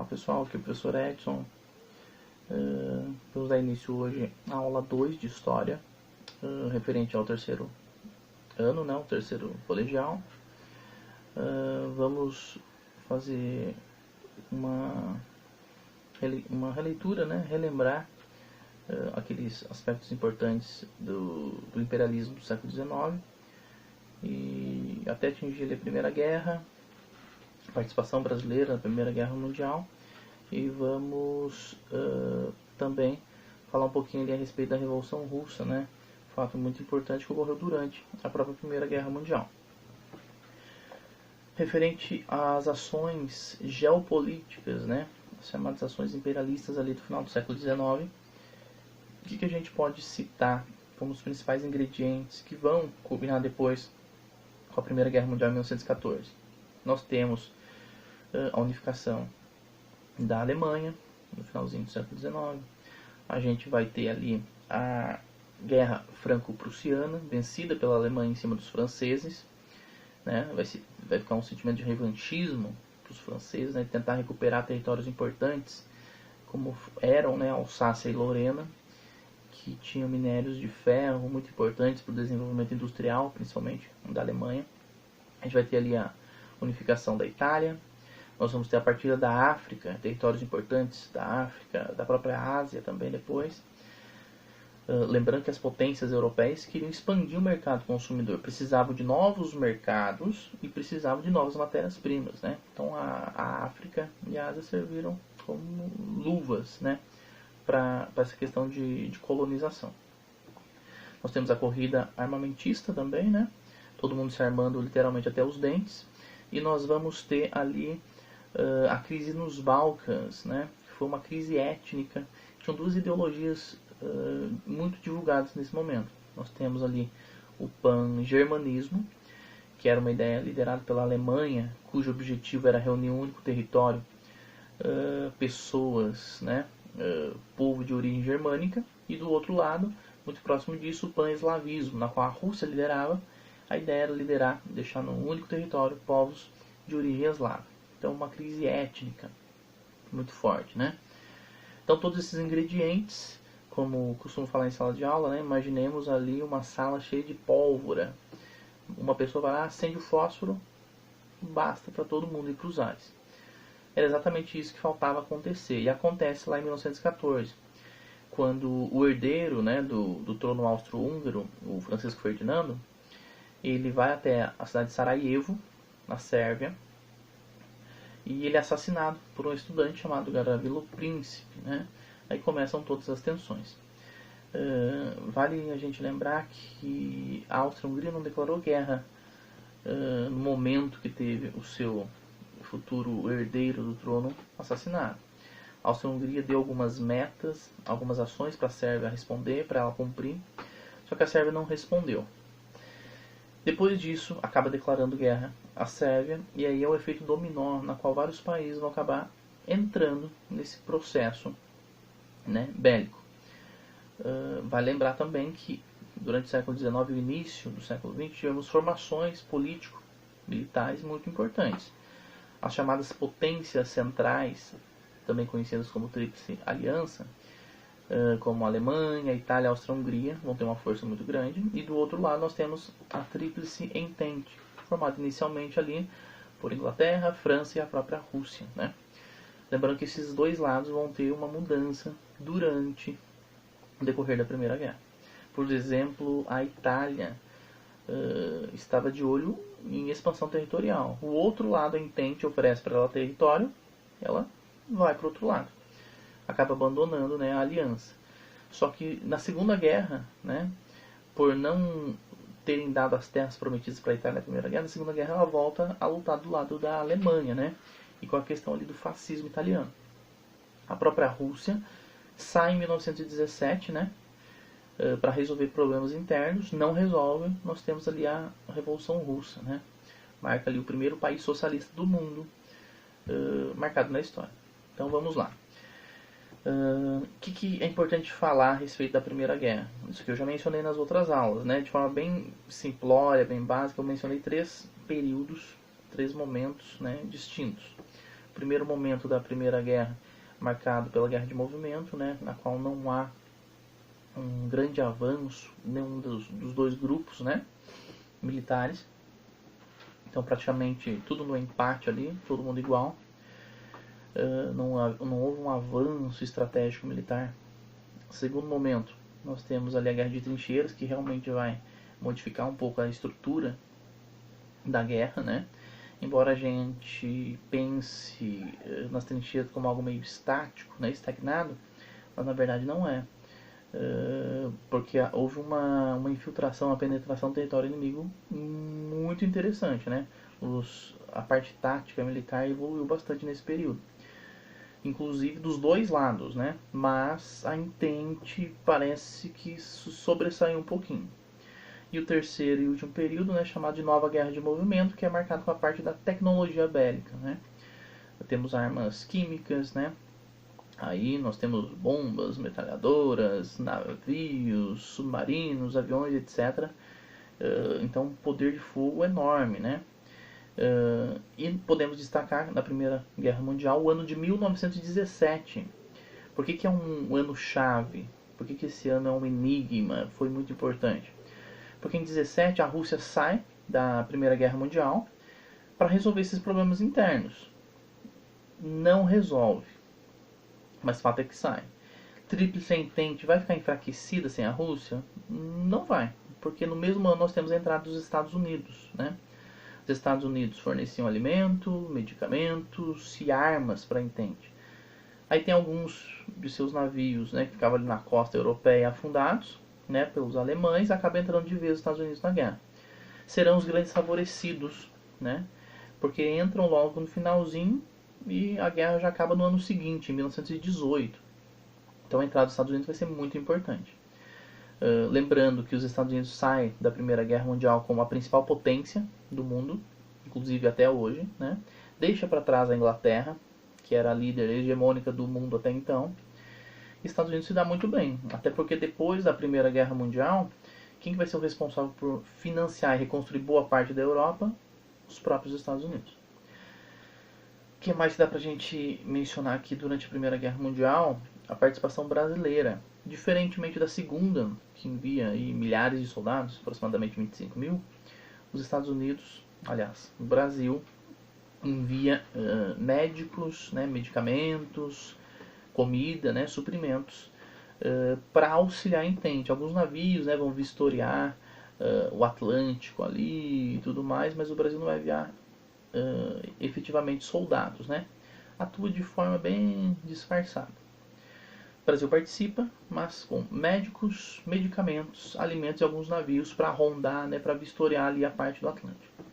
pessoal, aqui é o professor Edson. Vamos dar início hoje à aula 2 de História, referente ao terceiro ano, né, o terceiro colegial. Vamos fazer uma releitura, né, relembrar aqueles aspectos importantes do imperialismo do século XIX e até atingir ali a Primeira Guerra, a participação brasileira na Primeira Guerra Mundial. E vamos também falar um pouquinho ali a respeito da Revolução Russa, né? Fato muito importante que ocorreu durante a própria Primeira Guerra Mundial. Referente às ações geopolíticas, né? As chamadas ações imperialistas ali do final do século XIX, o que a gente pode citar como os principais ingredientes que vão culminar depois com a Primeira Guerra Mundial em 1914? Nós temos a unificação da Alemanha, no finalzinho do século XIX. A gente vai ter ali a Guerra Franco-Prussiana, vencida pela Alemanha em cima dos franceses, né? Vai ficar um sentimento de revanchismo para os franceses, né? Tentar recuperar territórios importantes, como eram, né, Alsácia e Lorena, que tinham minérios de ferro muito importantes para o desenvolvimento industrial, principalmente da Alemanha. A gente vai ter ali a unificação da Itália. Nós vamos ter a partida da África, territórios importantes da África, da própria Ásia também depois. Lembrando que as potências europeias queriam expandir o mercado consumidor, precisavam de novos mercados e precisavam de novas matérias-primas, né? Então a África e a Ásia serviram como luvas, né, para essa questão de colonização. Nós temos a corrida armamentista também, né? Todo mundo se armando literalmente até os dentes. E nós vamos ter ali a crise nos Balcãs, né? Que foi uma crise étnica. Tinham duas ideologias muito divulgadas nesse momento. Nós temos ali o pan-germanismo, que era uma ideia liderada pela Alemanha, cujo objetivo era reunir um único território, pessoas, né? Povo de origem germânica. E do outro lado, muito próximo disso, o pan-eslavismo, na qual a Rússia liderava. A ideia era deixar num único território povos de origem eslava. Então, uma crise étnica muito forte, né? Então, todos esses ingredientes, como costumo falar em sala de aula, né? Imaginemos ali uma sala cheia de pólvora. Uma pessoa vai lá, acende o fósforo, basta para todo mundo ir para os ares. Era exatamente isso que faltava acontecer. E acontece lá em 1914, quando o herdeiro, né, do trono austro-húngaro, o Francisco Ferdinando, ele vai até a cidade de Sarajevo, na Sérvia, e ele é assassinado por um estudante chamado Gavrilo Princip, né? Aí começam todas as tensões. Vale a gente lembrar que a Áustria-Hungria não declarou guerra no momento que teve o seu futuro herdeiro do trono assassinado. A Áustria-Hungria deu algumas metas, algumas ações para a Sérvia responder, para ela cumprir, só que a Sérvia não respondeu. Depois disso, acaba declarando guerra à Sérvia, e aí é o efeito dominó, na qual vários países vão acabar entrando nesse processo, né, bélico. Vale lembrar também que durante o século XIX e o início do século XX tivemos formações político-militares muito importantes. As chamadas potências centrais, também conhecidas como Tríplice Aliança, como a Alemanha, a Itália e a Áustria-Hungria, vão ter uma força muito grande. E do outro lado nós temos a Tríplice Entente, formada inicialmente ali por Inglaterra, França e a própria Rússia, né? Lembrando que esses dois lados vão ter uma mudança durante o decorrer da Primeira Guerra. Por exemplo, a Itália estava de olho em expansão territorial. O outro lado, a Entente, oferece para ela território, ela vai para o outro lado. Acaba abandonando, né, a aliança. Só que na Segunda Guerra, né, por não terem dado as terras prometidas para a Itália na Primeira Guerra, na Segunda Guerra ela volta a lutar do lado da Alemanha, né, e com a questão ali do fascismo italiano. A própria Rússia sai em 1917, né, para resolver problemas internos, não resolve, nós temos ali a Revolução Russa, né, marca ali o primeiro país socialista do mundo marcado na história. Então vamos lá. O que é importante falar a respeito da Primeira Guerra? Isso que eu já mencionei nas outras aulas, né? De forma bem simplória, bem básica, eu mencionei 3 períodos, 3 momentos, né, distintos. O primeiro momento da Primeira Guerra marcado pela guerra de movimento, né, na qual não há um grande avanço nenhum dos dois grupos, né, militares. Então praticamente tudo no empate ali, todo mundo igual. Não houve um avanço estratégico militar. Segundo momento, nós temos ali a guerra de trincheiras, que realmente vai modificar um pouco a estrutura da guerra, né? Embora a gente pense nas trincheiras como algo meio estático, né, estagnado, mas na verdade não é. Porque houve uma infiltração, uma penetração do território inimigo muito interessante, né? A parte tática militar evoluiu bastante nesse período, inclusive dos dois lados, né? Mas a Entente parece que sobressaiu um pouquinho. E o terceiro e último período, né, chamado de Nova Guerra de Movimento, que é marcado com a parte da tecnologia bélica, né? Temos armas químicas, né? Aí nós temos bombas, metralhadoras, navios, submarinos, aviões, etc. Então, poder de fogo enorme, né? E podemos destacar na Primeira Guerra Mundial o ano de 1917. Por que é um ano chave? Por que esse ano é um enigma? Foi muito importante. Porque em 17 a Rússia sai da Primeira Guerra Mundial para resolver esses problemas internos. Não resolve, mas fato é que sai. Tríplice Entente vai ficar enfraquecida sem a Rússia? Não vai, porque no mesmo ano nós temos a entrada dos Estados Unidos, né? Os Estados Unidos forneciam alimento, medicamentos e armas para a Entente. Aí tem alguns de seus navios, né, que ficavam ali na costa europeia afundados, né, pelos alemães, acaba entrando de vez os Estados Unidos na guerra. Serão os grandes favorecidos, né, porque entram logo no finalzinho e a guerra já acaba no ano seguinte, em 1918. Então a entrada dos Estados Unidos vai ser muito importante. Lembrando que os Estados Unidos saem da Primeira Guerra Mundial como a principal potência do mundo, inclusive até hoje, né, deixa para trás a Inglaterra, que era a líder hegemônica do mundo até então. Estados Unidos se dá muito bem, até porque depois da Primeira Guerra Mundial, quem vai ser o responsável por financiar e reconstruir boa parte da Europa? Os próprios Estados Unidos. O que mais dá pra gente mencionar aqui durante a Primeira Guerra Mundial? A participação brasileira. Diferentemente da Segunda, que envia aí milhares de soldados, aproximadamente 25 mil, os Estados Unidos, aliás, o Brasil, envia médicos, né, medicamentos, comida, né, suprimentos, para auxiliar a Entente. Alguns navios, né, vão vistoriar o Atlântico ali e tudo mais, mas o Brasil não vai enviar efetivamente soldados, né? Atua de forma bem disfarçada. O Brasil participa, mas com médicos, medicamentos, alimentos e alguns navios para rondar, né, para vistoriar ali a parte do Atlântico.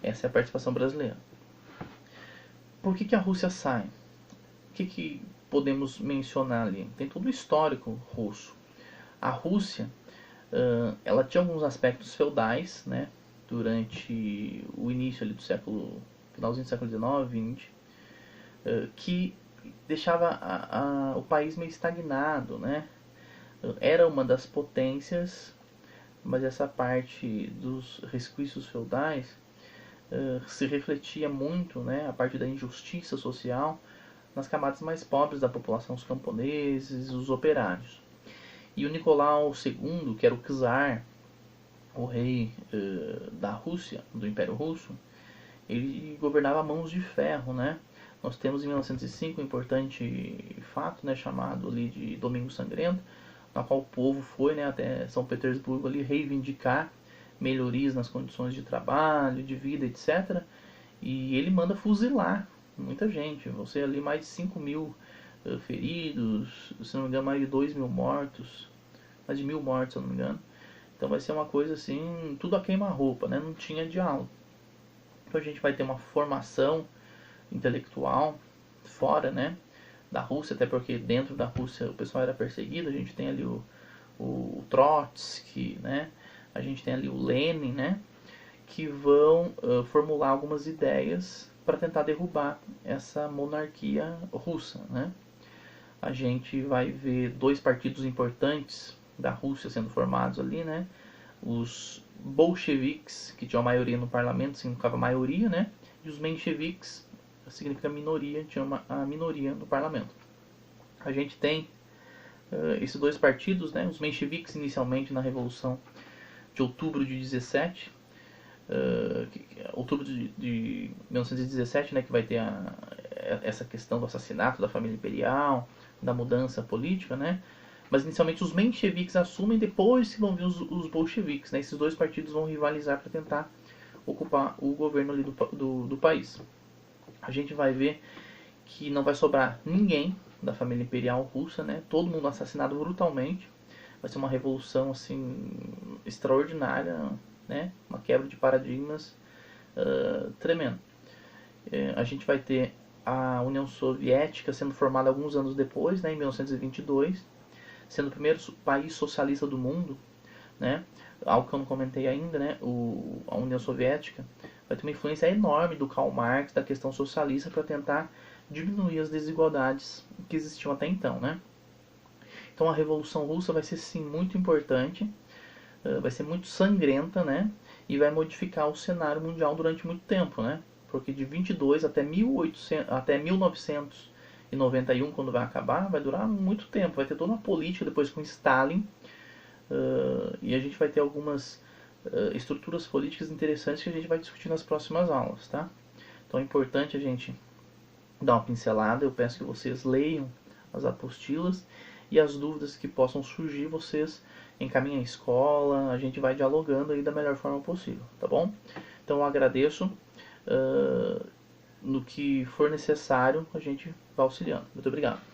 Essa é a participação brasileira. Por que a Rússia sai? O que podemos mencionar ali? Tem todo o histórico russo. A Rússia, ela tinha alguns aspectos feudais, né, durante o início ali do século, finalzinho do século XIX, XX, que deixava o país meio estagnado, né? Era uma das potências, mas essa parte dos resquícios feudais se refletia muito, né, a parte da injustiça social nas camadas mais pobres da população, os camponeses, os operários. E o Nicolau II, que era o czar, o rei da Rússia, do Império Russo, ele governava a mãos de ferro, né? Nós temos em 1905 um importante fato, né, chamado ali de Domingo Sangrento, na qual o povo foi, né, até São Petersburgo ali reivindicar melhorias nas condições de trabalho, de vida, etc. E ele manda fuzilar muita gente. Você ali mais de 5 mil feridos, se não me engano mais de 2 mil mortos, mais de 1.000 mortos, se não me engano. Então vai ser uma coisa assim, tudo a queima-roupa, né? Não tinha diálogo. Então a gente vai ter uma formação intelectual fora, né, da Rússia, até porque dentro da Rússia o pessoal era perseguido. A gente tem ali o Trotsky, né? A gente tem ali o Lenin, né? Que vão formular algumas ideias para tentar derrubar essa monarquia russa, né? A gente vai ver dois partidos importantes da Rússia sendo formados ali, né? Os bolcheviques, que tinham maioria no parlamento, significava maioria, né? E os mencheviques, significa minoria, chama a minoria no parlamento. A gente tem esses dois partidos, né, os mencheviques inicialmente na Revolução de outubro de 17, outubro de 1917, né, que vai ter essa questão do assassinato da família imperial, da mudança política, né, mas inicialmente os mencheviques assumem, depois que vão vir os bolcheviques, né, esses dois partidos vão rivalizar para tentar ocupar o governo ali do país. A gente vai ver que não vai sobrar ninguém da família imperial russa, né? Todo mundo assassinado brutalmente. Vai ser uma revolução assim extraordinária, né? Uma quebra de paradigmas tremendo. A gente vai ter a União Soviética sendo formada alguns anos depois, né? Em 1922, sendo o primeiro país socialista do mundo, né? Algo que eu não comentei ainda, né? A União Soviética vai ter uma influência enorme do Karl Marx, da questão socialista, para tentar diminuir as desigualdades que existiam até então, né? Então a Revolução Russa vai ser sim muito importante, vai ser muito sangrenta, né? E vai modificar o cenário mundial durante muito tempo, né? Porque de 22 até 1991, quando vai acabar, vai durar muito tempo. Vai ter toda uma política depois com Stalin, e a gente vai ter algumas estruturas políticas interessantes que a gente vai discutir nas próximas aulas, tá? Então é importante a gente dar uma pincelada. Eu peço que vocês leiam as apostilas e as dúvidas que possam surgir, vocês encaminhem à escola, a gente vai dialogando aí da melhor forma possível, tá bom? Então eu agradeço, no que for necessário a gente vai auxiliando. Muito obrigado.